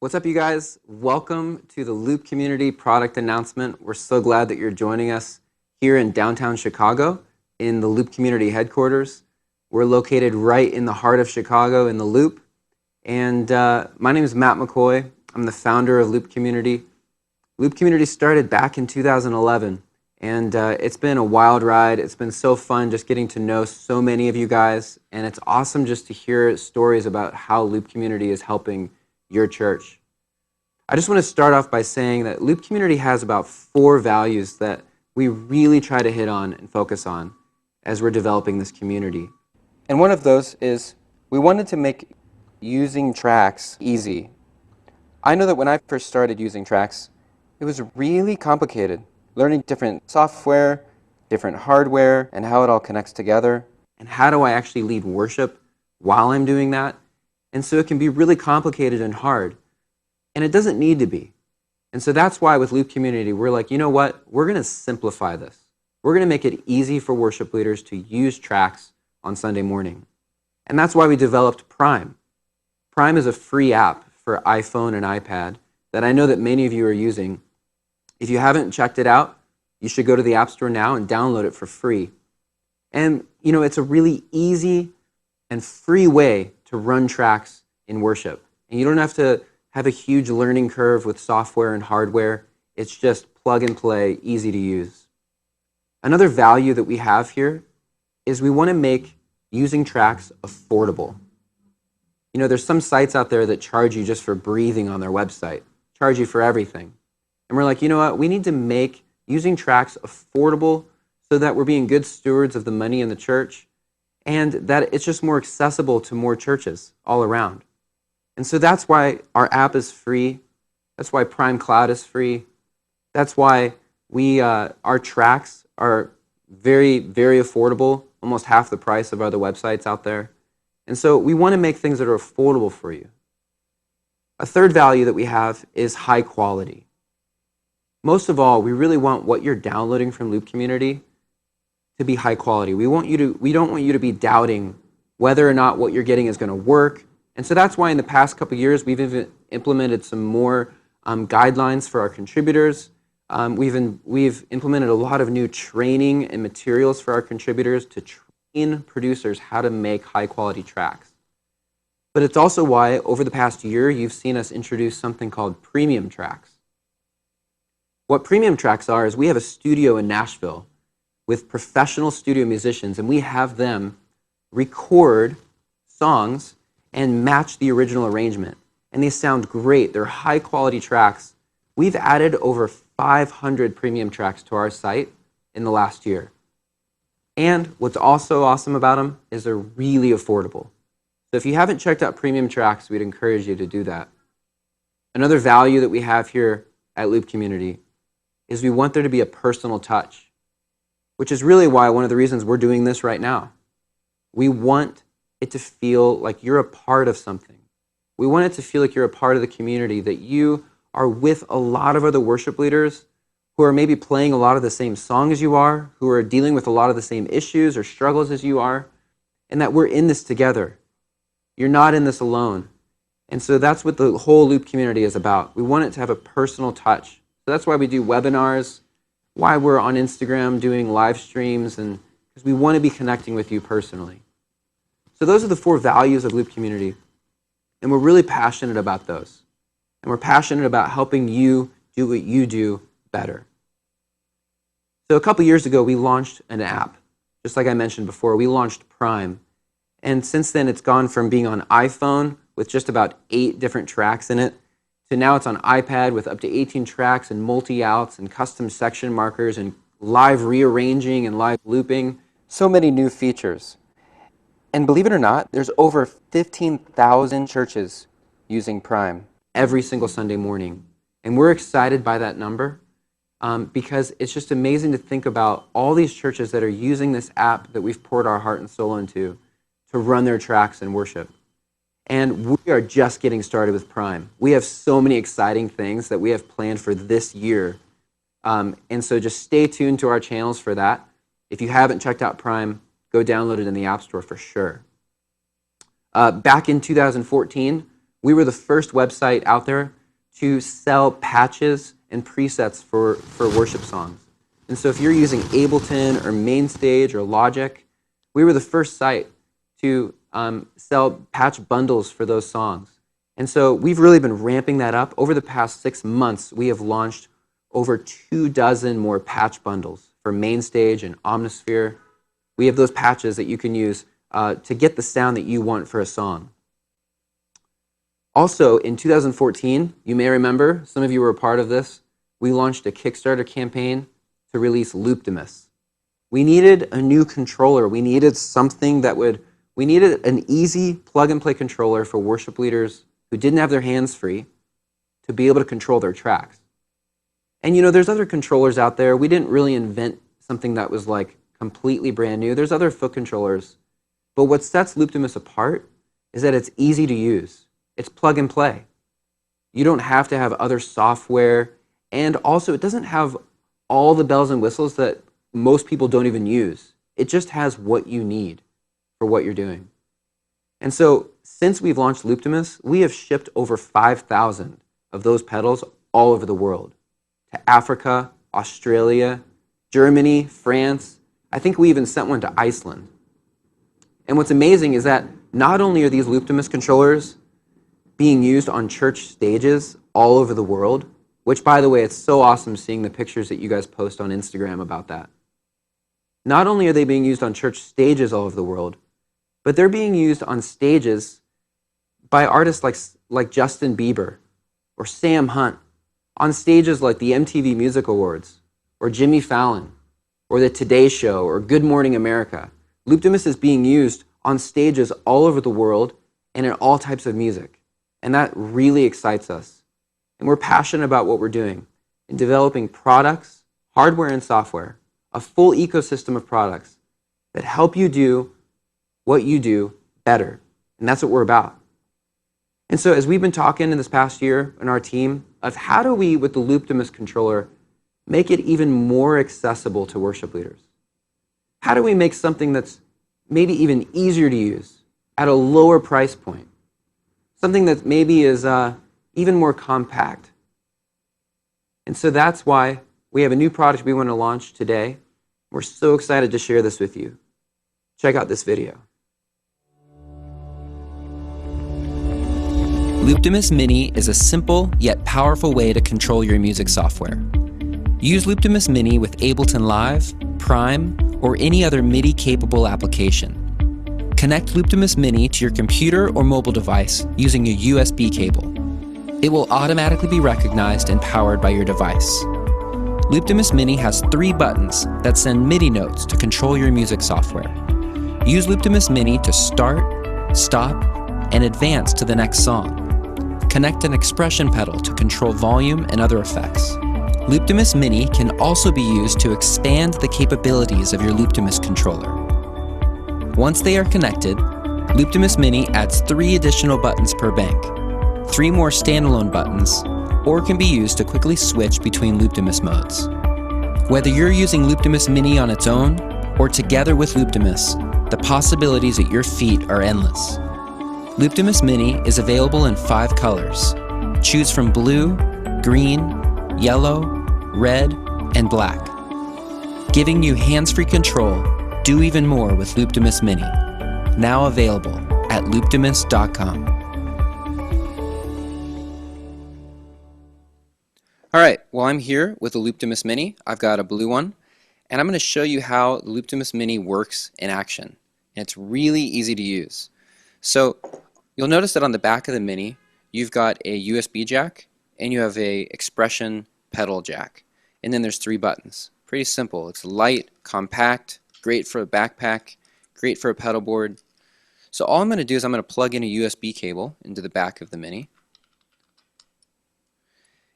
What's up, you guys? Welcome to the Loop Community product announcement. We're so glad that you're joining us here in downtown Chicago in the Loop Community headquarters. We're located right in the heart of Chicago in the Loop. And my name is Matt McCoy. I'm the founder of Loop Community. Loop Community started back in 2011, and it's been a wild ride. It's been so fun just getting to know so many of you guys, and it's awesome just to hear stories about how Loop Community is helping your church. I just want to start off by saying that Loop Community has about 4 values that we really try to hit on and focus on as we're developing this community. And one of those is we wanted to make using tracks easy. I know that when I first started using tracks, it was really complicated, learning different software, different hardware, and how it all connects together. And how do I actually lead worship while I'm doing that? And so it can be really complicated and hard. And it doesn't need to be. And so that's why with Loop Community, we're like, you know what? We're going to simplify this. We're going to make it easy for worship leaders to use tracks on Sunday morning. And that's why we developed Prime. Prime is a free app for iPhone and iPad that I know that many of you are using. If you haven't checked it out, you should go to the App Store now and download it for free. And, you know, it's a really easy and free way to run tracks in worship. And you don't have to have a huge learning curve with software and hardware. It's just plug and play, easy to use. Another value that we have here is we want to make using tracks affordable. You know, there's some sites out there that charge you just for breathing on their website, charge you for everything. And we're like, you know what? We need to make using tracks affordable so that we're being good stewards of the money in the church, and that it's just more accessible to more churches all around. And so that's why our app is free. That's why Prime Cloud is free. That's why our tracks are very, very affordable, almost half the price of other websites out there. And so we want to make things that are affordable for you. A third value that we have is high quality. Most of all, we really want what you're downloading from Loop Community to be high quality. We don't want you to be doubting whether or not what you're getting is going to work. And so that's why in the past couple of years, we've even implemented some more guidelines for our contributors. We've implemented a lot of new training and materials for our contributors to train producers how to make high quality tracks. But it's also why over the past year, you've seen us introduce something called premium tracks. What premium tracks are is we have a studio in Nashville with professional studio musicians, and we have them record songs and match the original arrangement. And they sound great. They're high quality tracks. We've added over 500 premium tracks to our site in the last year. And what's also awesome about them is they're really affordable. So if you haven't checked out premium tracks, we'd encourage you to do that. Another value that we have here at Loop Community is we want there to be a personal touch, which is really why one of the reasons we're doing this right now. We want it to feel like you're a part of something. We want it to feel like you're a part of the community, that you are with a lot of other worship leaders who are maybe playing a lot of the same songs as you are, who are dealing with a lot of the same issues or struggles as you are, and that we're in this together. You're not in this alone. And so that's what the whole Loop Community is about. We want it to have a personal touch. So that's why we do webinars, why we're on Instagram doing live streams, and because we want to be connecting with you personally. So those are the 4 values of Loop Community, and we're really passionate about those. And we're passionate about helping you do what you do better. So a couple years ago, we launched an app. Just like I mentioned before, we launched Prime. And since then, it's gone from being on iPhone with just about 8 different tracks in it, to now it's on iPad with up to 18 tracks and multi-outs and custom section markers and live rearranging and live looping. So many new features. And believe it or not, there's over 15,000 churches using Prime every single Sunday morning. And we're excited by that number because it's just amazing to think about all these churches that are using this app that we've poured our heart and soul into to run their tracks and worship. And we are just getting started with Prime. We have so many exciting things that we have planned for this year. And so just stay tuned to our channels for that. If you haven't checked out Prime, go download it in the App Store for sure. Back in 2014, We were the first website out there to sell patches and presets for worship songs. And so if you're using Ableton or MainStage or Logic, we were the first site to sell patch bundles for those songs. And so we've really been ramping that up. Over the past 6 months, we have launched over 24 more patch bundles for MainStage and Omnisphere. We have those patches that you can use to get the sound that you want for a song. Also, in 2014, you may remember, some of you were a part of this, we launched a Kickstarter campaign to release Looptimus. We needed a new controller. We needed something that we needed an easy plug-and-play controller for worship leaders who didn't have their hands free to be able to control their tracks. And you know, there's other controllers out there. We didn't really invent something that was like completely brand new. There's other foot controllers. But what sets Looptimus apart is that it's easy to use. It's plug and play. You don't have to have other software. And also, it doesn't have all the bells and whistles that most people don't even use. It just has what you need for what you're doing. And so, since we've launched Looptimus, we have shipped over 5,000 of those pedals all over the world. To Africa, Australia, Germany, France. I think we even sent one to Iceland. And what's amazing is that not only are these Looptimus controllers being used on church stages all over the world, which, by the way, it's so awesome seeing the pictures that you guys post on Instagram about that. Not only are they being used on church stages all over the world, but they're being used on stages by artists like Justin Bieber or Sam Hunt, on stages like the MTV Music Awards or Jimmy Fallon or the Today Show or Good Morning America. Looptimus is being used on stages all over the world and in all types of music. And that really excites us. And we're passionate about what we're doing in developing products, hardware and software, a full ecosystem of products that help you do what you do better. And that's what we're about. And so as we've been talking in this past year in our team of how do we, with the Looptimus controller, make it even more accessible to worship leaders? How do we make something that's maybe even easier to use at a lower price point? Something that maybe is even more compact. And so that's why we have a new product we want to launch today. We're so excited to share this with you. Check out this video. Looptimus Mini is a simple yet powerful way to control your music software. Use Looptimus Mini with Ableton Live, Prime, or any other MIDI-capable application. Connect Looptimus Mini to your computer or mobile device using a USB cable. It will automatically be recognized and powered by your device. Looptimus Mini has 3 buttons that send MIDI notes to control your music software. Use Looptimus Mini to start, stop, and advance to the next song. Connect an expression pedal to control volume and other effects. Looptimus Mini can also be used to expand the capabilities of your Looptimus controller. Once they are connected, Looptimus Mini adds 3 additional buttons per bank, 3 more standalone buttons, or can be used to quickly switch between Looptimus modes. Whether you're using Looptimus Mini on its own or together with Looptimus, the possibilities at your feet are endless. Looptimus Mini is available in 5 colors. Choose from blue, green, yellow, red, and black. Giving you hands-free control, do even more with Looptimus Mini. Now available at looptimus.com. All right, well, I'm here with the Looptimus Mini. I've got a blue one, and I'm going to show you how the Looptimus Mini works in action. And it's really easy to use. So you'll notice that on the back of the Mini, you've got a USB jack, and you have a expression pedal jack. And then there's 3 buttons. Pretty simple. It's light, compact, great for a backpack, great for a pedal board. So all I'm going to do is I'm going to plug in a USB cable into the back of the Mini.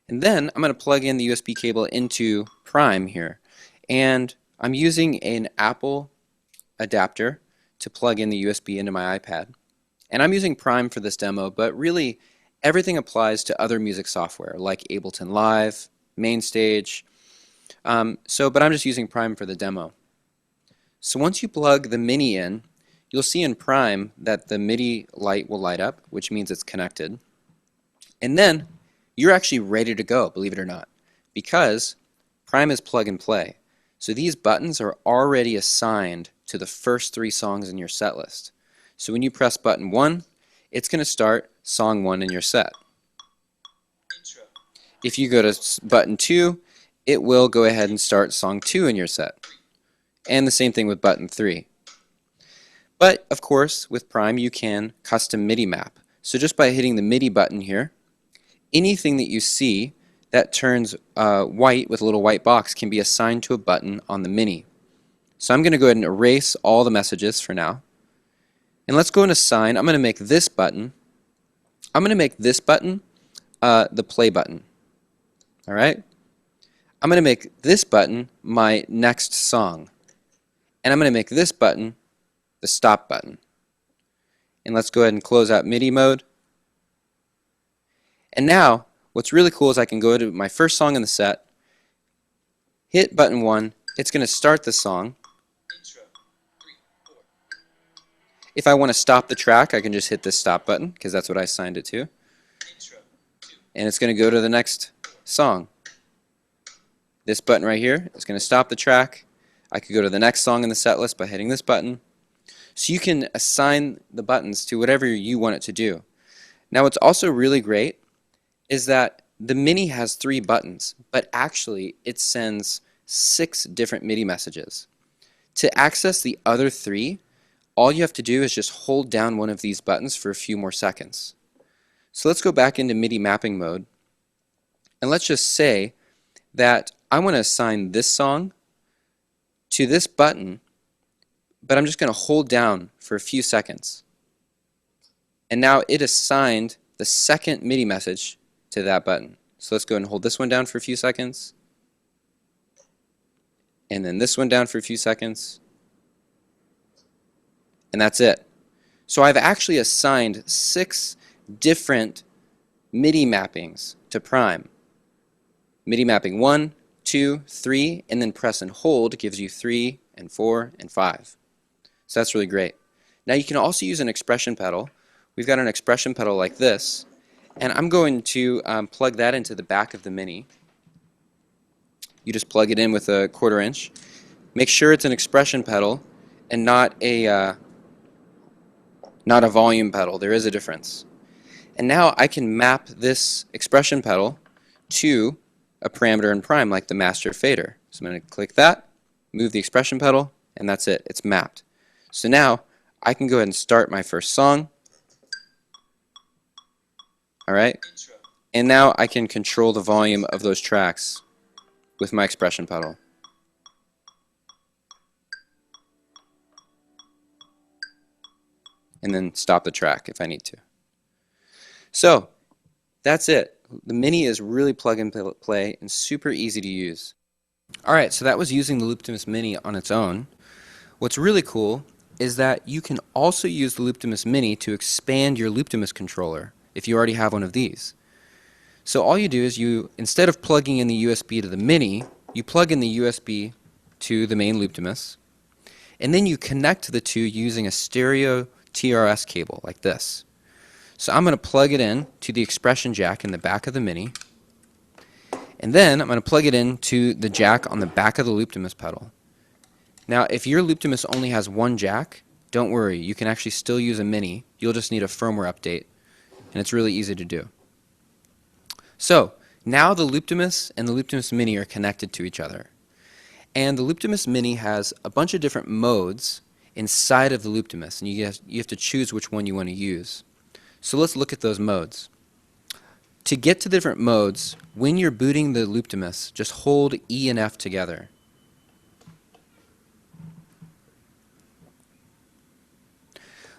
And then I'm going to plug in the USB cable into Prime here. And I'm using an Apple adapter to plug in the USB into my iPad. And I'm using Prime for this demo, but really everything applies to other music software like Ableton Live, MainStage. But I'm just using Prime for the demo. So once you plug the Mini in, you'll see in Prime that the MIDI light will light up, which means it's connected. And then you're actually ready to go, believe it or not, because Prime is plug and play. So these buttons are already assigned to the first 3 songs in your set list. So when you press button 1, it's going to start song 1 in your set. If you go to button 2, it will go ahead and start song 2 in your set. And the same thing with button 3. But of course, with Prime, you can custom MIDI map. So just by hitting the MIDI button here, anything that you see that turns white with a little white box can be assigned to a button on the Mini. So I'm going to go ahead and erase all the messages for now. And let's go and assign, I'm going to make this button, the play button. All right? I'm going to make this button my next song. And I'm going to make this button the stop button. And let's go ahead and close out MIDI mode. And now, what's really cool is I can go to my first song in the set, hit button 1, it's going to start the song. If I want to stop the track, I can just hit this stop button, because that's what I assigned it to. And it's going to go to the next song. This button right here is going to stop the track. I could go to the next song in the set list by hitting this button. So you can assign the buttons to whatever you want it to do. Now what's also really great is that the Mini has 3 buttons, but actually it sends 6 different MIDI messages. To access the other 3, all you have to do is just hold down one of these buttons for a few more seconds. So let's go back into MIDI mapping mode, and let's just say that I want to assign this song to this button, but I'm just going to hold down for a few seconds. And now it assigned the second MIDI message to that button. So let's go ahead and hold this one down for a few seconds. And then this one down for a few seconds. And that's it. So I've actually assigned 6 different MIDI mappings to Prime. MIDI mapping 1, 2, 3, and then press and hold gives you 3 and 4 and 5. So that's really great. Now you can also use an expression pedal. We've got an expression pedal like this, and I'm going to plug that into the back of the Mini. You just plug it in with a 1/4 inch. Make sure it's an expression pedal and not a volume pedal. There is a difference. And now I can map this expression pedal to a parameter in Prime like the master fader. So I'm going to click that, move the expression pedal, and that's it. It's mapped. So now I can go ahead and start my first song. Alright? And now I can control the volume of those tracks with my expression pedal. And then stop the track if I need to. So that's it. The Mini is really plug and play and super easy to use. Alright, so that was using the Looptimus Mini on its own. What's really cool is that you can also use the Looptimus Mini to expand your Looptimus controller if you already have one of these. So all you do is instead of plugging in the USB to the Mini, you plug in the USB to the main Looptimus, and then you connect the two using a stereo TRS cable like this. So I'm going to plug it in to the expression jack in the back of the Mini, and then I'm going to plug it into the jack on the back of the Looptimus pedal. Now if your Looptimus only has one jack, don't worry, you can actually still use a Mini. You'll just need a firmware update, and it's really easy to do. So now the Looptimus and the Looptimus Mini are connected to each other. And the Looptimus Mini has a bunch of different modes inside of the Looptimus, and you have to choose which one you want to use. So let's look at those modes. To get to the different modes, when you're booting the Looptimus, just hold E and F together.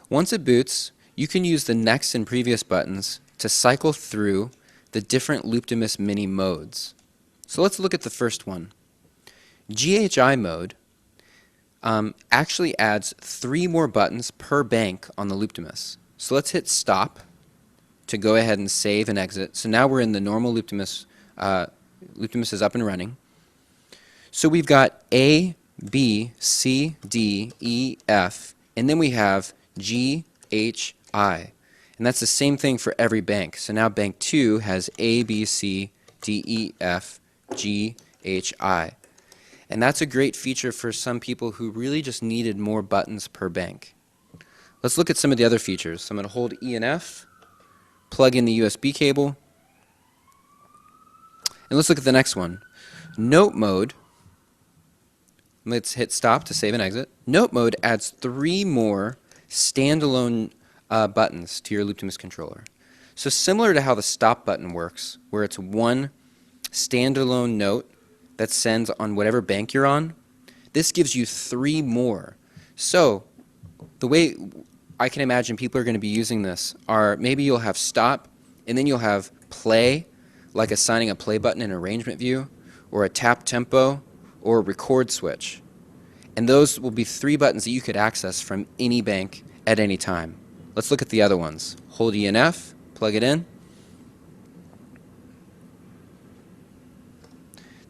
Once it boots, you can use the next and previous buttons to cycle through the different Looptimus Mini modes. So let's look at the first one. GHI mode actually adds 3 more buttons per bank on the Looptimus. So let's hit stop to go ahead and save and exit. So now we're in the normal Looptimus. Looptimus is up and running. So we've got A, B, C, D, E, F, and then we have G, H, I. And that's the same thing for every bank. So now bank 2 has A, B, C, D, E, F, G, H, I. And that's a great feature for some people who really just needed more buttons per bank. Let's look at some of the other features. So I'm going to hold E and F, plug in the USB cable, and let's look at the next one. Note mode. Let's hit stop to save and exit. Note mode adds 3 more standalone buttons to your Looptimus controller. So similar to how the stop button works, where it's one standalone note that sends on whatever bank you're on, this gives you 3 more. So the way I can imagine people are going to be using this are maybe you'll have stop, and then you'll have play, like assigning a play button in arrangement view, or a tap tempo, or a record switch. And those will be 3 buttons that you could access from any bank at any time. Let's look at the other ones. Hold E and F, plug it in.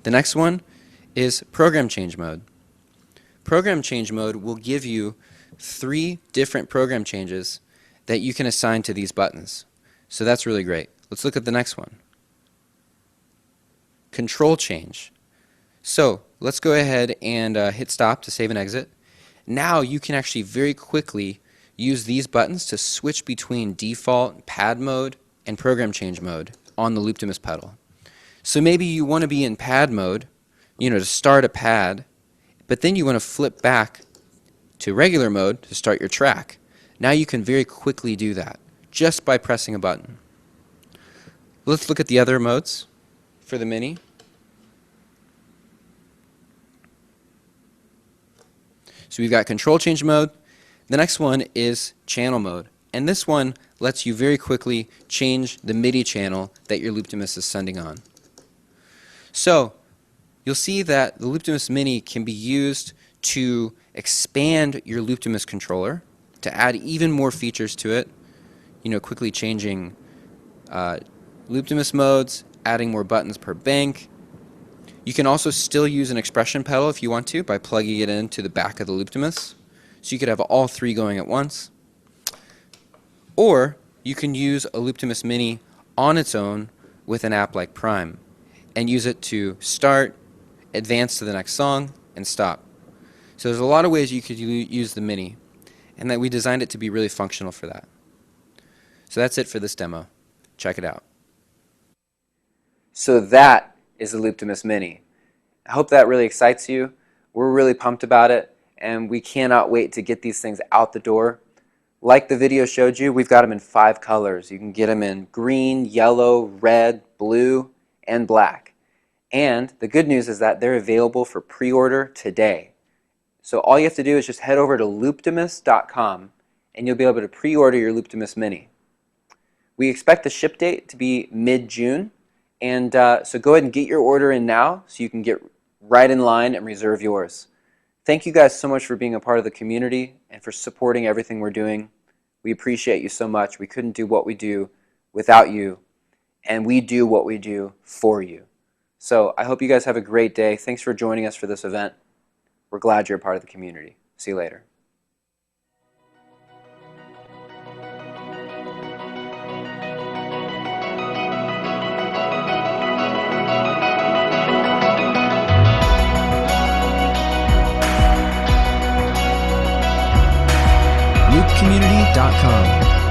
The next one is program change mode. Program change mode will give you 3 different program changes that you can assign to these buttons. So that's really great. Let's look at the next one. Control change. So let's go ahead and hit stop to save and exit. Now you can actually very quickly use these buttons to switch between default, pad mode, and program change mode on the Looptimus pedal. So maybe you want to be in pad mode, to start a pad, but then you want to flip back to regular mode to start your track. Now you can very quickly do that just by pressing a button. Let's look at the other modes for the Mini. So we've got control change mode. The next one is channel mode. And this one lets you very quickly change the MIDI channel that your Looptimus is sending on. So you'll see that the Looptimus Mini can be used to expand your Looptimus controller, to add even more features to it, quickly changing Looptimus modes, adding more buttons per bank. You can also still use an expression pedal if you want to by plugging it into the back of the Looptimus. So you could have all 3 going at once. Or you can use a Looptimus Mini on its own with an app like Prime and use it to start, advance to the next song, and stop. So there's a lot of ways you could use the Mini, and that we designed it to be really functional for that. So that's it for this demo. Check it out. So that is the Looptimus Mini. I hope that really excites you. We're really pumped about it, and we cannot wait to get these things out the door. Like the video showed you, we've got them in 5 colors. You can get them in green, yellow, red, blue, and black. And the good news is that they're available for pre-order today. So all you have to do is just head over to looptimus.com and you'll be able to pre-order your Looptimus Mini. We expect the ship date to be mid-June, and so go ahead and get your order in now so you can get right in line and reserve yours. Thank you guys so much for being a part of the community and for supporting everything we're doing. We appreciate you so much. We couldn't do what we do without you, and we do what we do for you. So I hope you guys have a great day. Thanks for joining us for this event. We're glad you're a part of the community. See you later. Loopcommunity.com